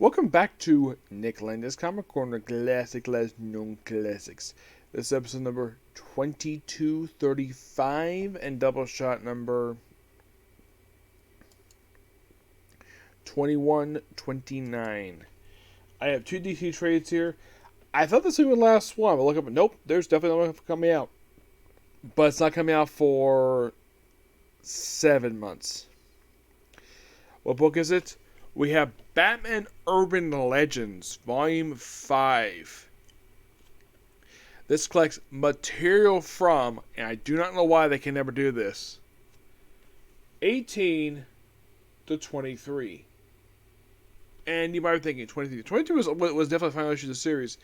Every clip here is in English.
Welcome back to Nick Landis Comic Corner Classic Less Known Classics. This is episode number 2235 and Doubleshot number 2129. I have two DC trades here. I thought this would last one, but look up. Nope, there's definitely one coming out. But it's not coming out for 7 months. What book is it? We have Batman Urban Legends, Volume 5. This collects material from, and I do not know why they can never do this, 18 to 23. And you might be thinking 23. 22 was definitely the final issue of the series.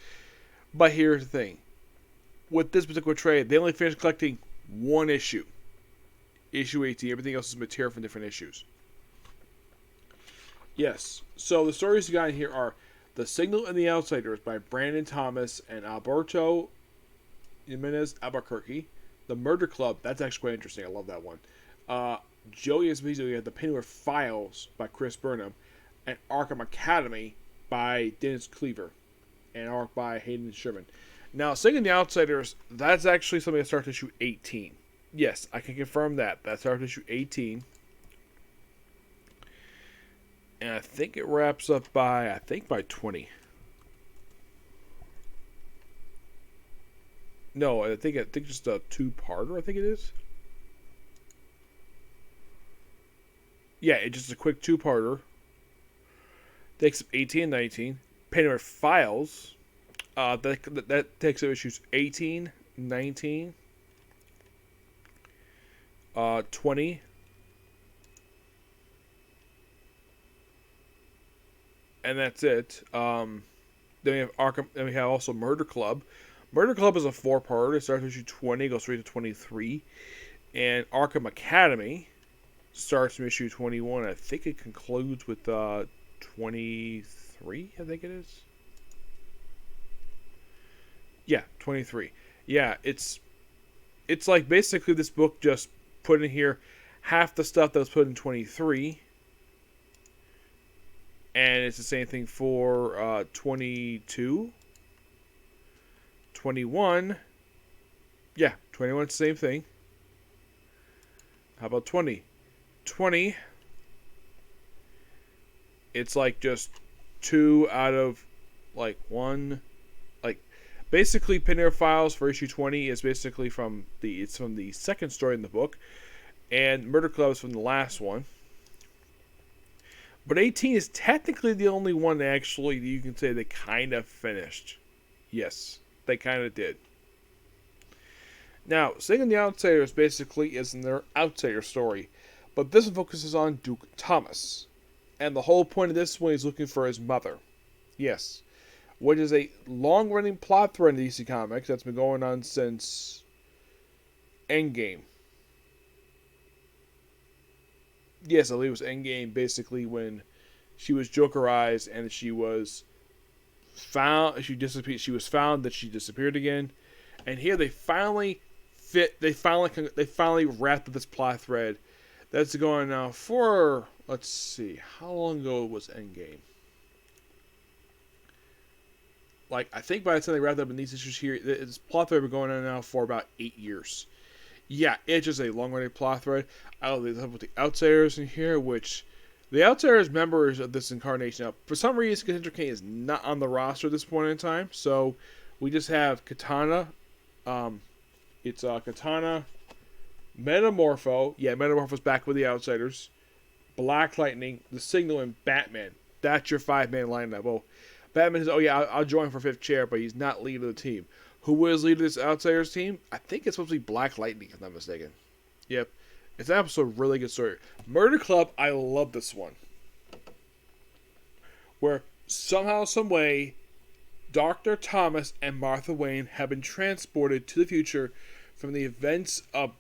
But here's the thing. With this particular trade, they only finished collecting one issue. Issue 18. Everything else is material from different issues. Yes. So the stories you got in here are The Signal and the Outsiders by Brandon Thomas and Alberto Jimenez Albuquerque. The Murder Club. That's actually quite interesting. I love that one. Joey Esposito. You have The Pennyworth Files by Chris Burnham. And Arkham Academy by Dennis Cleaver. And art by Hayden Sherman. Now, Signal and the Outsiders, that's actually something that starts issue 18. Yes, I can confirm that. That starts issue 18. And I think it wraps up by 20. No, I think just a two-parter, I think it is. Yeah, it's just a quick two-parter. Takes up 18 and 19. Pennyworth Files. That takes up issues 18, 19, 20. And that's it. Then we have Arkham. Then we have also Murder Club. Murder Club is a 4-parter. It starts issue 20, goes straight to 23, and Arkham Academy starts from issue 21. I think it concludes with 23. I think it is. Yeah, 23. Yeah, it's like basically this book just put in here half the stuff that was put in 23. And it's the same thing for 22. 21. Yeah, 21 is the same thing. How about 20? 20. It's like just 2 out of like 1. Like basically Pennyworth Files for issue 20 is basically from the second story in the book. And Murder Club is from the last one. But 18 is technically the only one that actually you can say they kind of finished. Yes, they kind of did. Now, Signal and the Outsiders basically is in their outsider story. But this one focuses on Duke Thomas. And the whole point of this one is looking for his mother. Yes. Which is a long-running plot thread in DC Comics that's been going on since Endgame. Yes, I believe it was Endgame, basically when she was Jokerized and she was found. She disappeared. She was found that she disappeared again, and here they finally wrapped up this plot thread. That's going now for, let's see, how long ago was Endgame? Like, I think by the time they wrapped up in these issues here, this plot thread has been going on now for about 8 years. Yeah, it's just a long-running plot thread. I love with the Outsiders in here, which the Outsiders members of this incarnation. Now, for some reason, Cassandra Cain is not on the roster at this point in time, so we just have Katana. It's Katana, Metamorpho. Yeah, Metamorpho's back with the Outsiders. Black Lightning, The Signal, and Batman. That's your 5-man lineup. Well, Batman says, "Oh yeah, I'll join for 5th chair," but he's not leader of the team. Who is leader of this Outsiders team? I think it's supposed to be Black Lightning, if I'm not mistaken. Yep. It's an absolute really good story. Murder Club, I love this one. Where somehow, some way, Dr. Thomas and Martha Wayne have been transported to the future from the events of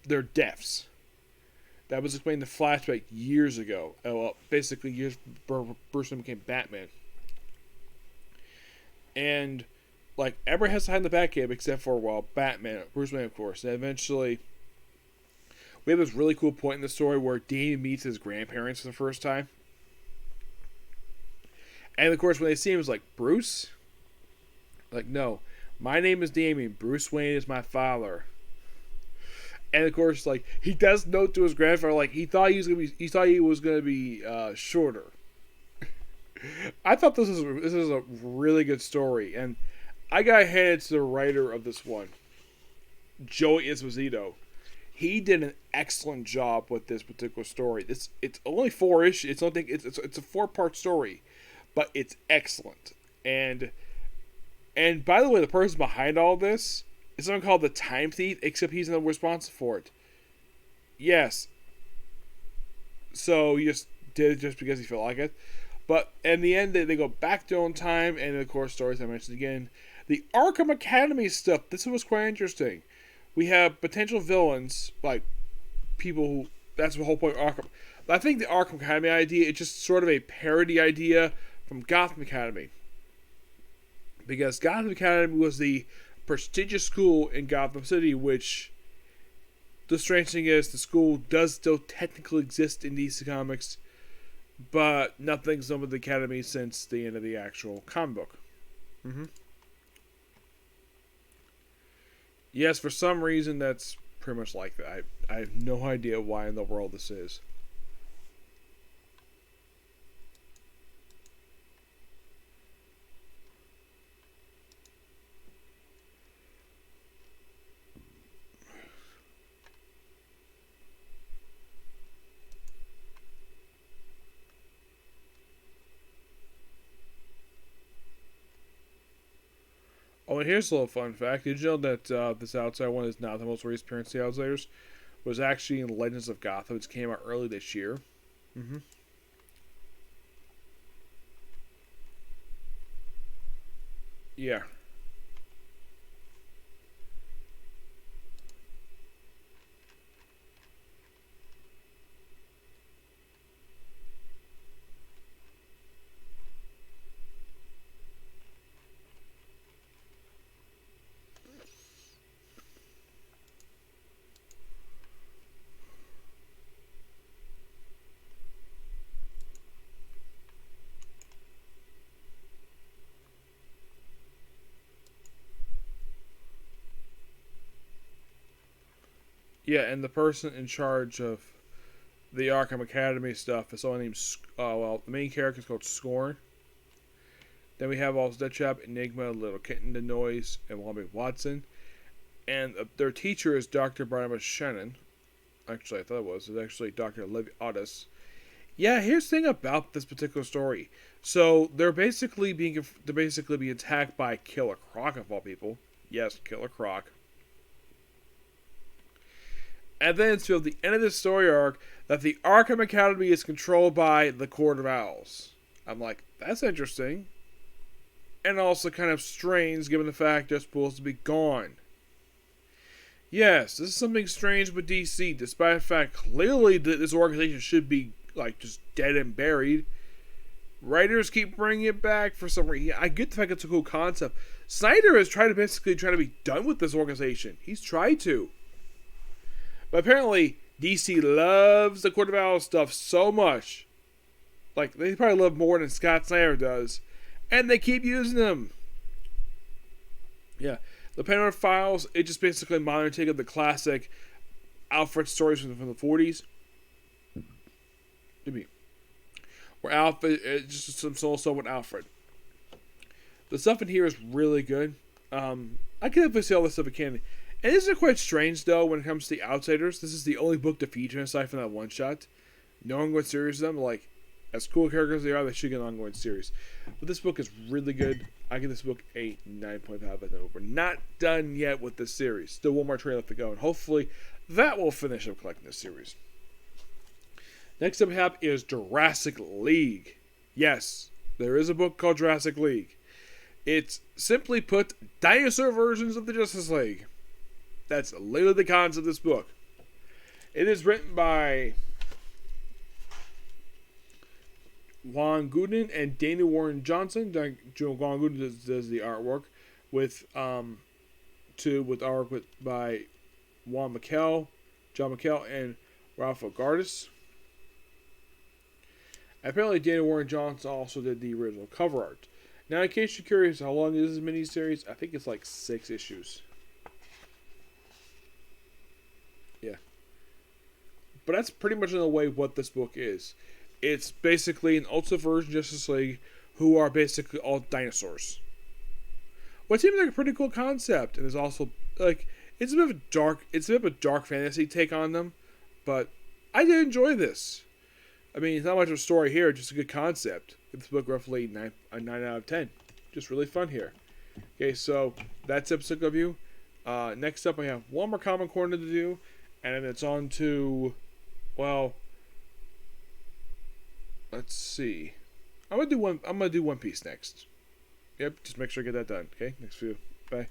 their deaths. That was explained in the flashback years ago. Well, basically years before Bruce Wayne became Batman. And like, everyone has to hide in the Batcave except for, well, Batman, Bruce Wayne, of course. And eventually, we have this really cool point in the story where Damian meets his grandparents for the first time. And of course, when they see him, it's like, Bruce? Like, no, my name is Damien. Bruce Wayne is my father. And of course, like, he does note to his grandfather, like, he thought he was gonna be shorter. I thought this is a really good story, and I got handed to the writer of this one, Joey Esposito. He did an excellent job with this particular story. It's only 4 issues. It's a 4-part story, but it's excellent. And by the way, the person behind all this is someone called the Time Thief, except he's not responsible for it. Yes. So he just did it just because he felt like it. But in the end, they go back to their own time, and of course, stories I mentioned again. The Arkham Academy stuff, this was quite interesting. We have potential villains, like people who, that's the whole point of Arkham. But I think the Arkham Academy idea is just sort of a parody idea from Gotham Academy. Because Gotham Academy was the prestigious school in Gotham City, which the strange thing is the school does still technically exist in DC Comics, but nothing's done with the Academy since the end of the actual comic book. Yes, for some reason that's pretty much like that. I have no idea why in the world this is. Oh, and here's a little fun fact. Did you know that this Outsider one is not the most recent appearance of the Outsiders? Was actually in Legends of Gotham, which came out early this year. Yeah. Yeah, and the person in charge of the Arkham Academy stuff is someone named, the main character is called Scorn. Then we have also Deadshot, Enigma, Little Kitten, The Noise, and Womby Watson. And their teacher is Dr. Barnabas Shannon. Actually, I thought it was. It's actually Dr. Levi Otis. Yeah, here's the thing about this particular story. So they're basically being attacked by Killer Croc of all people. Yes, Killer Croc. And then until the end of the story arc, that the Arkham Academy is controlled by the Court of Owls. I'm like, that's interesting. And also kind of strange given the fact they're supposed to be gone. Yes, this is something strange with DC, despite the fact clearly that this organization should be like just dead and buried. Writers keep bringing it back for some reason. I get the fact it's a cool concept. Snyder is trying to be done with this organization. He's tried to. But apparently, DC loves the Court of Owls stuff so much. Like, they probably love more than Scott Snyder does. And they keep using them. Yeah. The Panorama Files, it just basically modern take of the classic Alfred stories from the 40s. Where Alfred, just some solo stuff with Alfred. The stuff in here is really good. I can definitely see all this stuff again. And this is quite strange, though, when it comes to the Outsiders. This is the only book to feature aside from that one-shot. No ongoing series of them. Like, as cool characters as they are, they should get an ongoing series. But this book is really good. I give this book a 9.5 out of 10. We're not done yet with this series. Still one more trailer left to go. And hopefully, that will finish up collecting this series. Next up we have is Jurassic League. Yes, there is a book called Jurassic League. It's, simply put, dinosaur versions of the Justice League. That's literally the concept of this book. It is written by Juan Gooden and Dana Warren Johnson. Juan Gooden does the artwork with artwork by John McKell, and Ralph Gardis. And apparently, Daniel Warren Johnson also did the original cover art. Now, in case you're curious how long is this miniseries, I think it's like 6 issues. Yeah. But that's pretty much in a way what this book is. It's basically an Ultimate version of Justice League who are basically all dinosaurs. What seems like a pretty cool concept, and is also like it's a bit of a dark fantasy take on them, but I did enjoy this. I mean, it's not much of a story here, just a good concept. Give this book roughly a 9 out of 10. Just really fun here. Okay, so that's episode review. Next up, I have one more Comic Corner to do, and then it's on to, well, let's see. I'm gonna do One Piece next. Yep, just make sure I get that done. Okay, next video. Bye.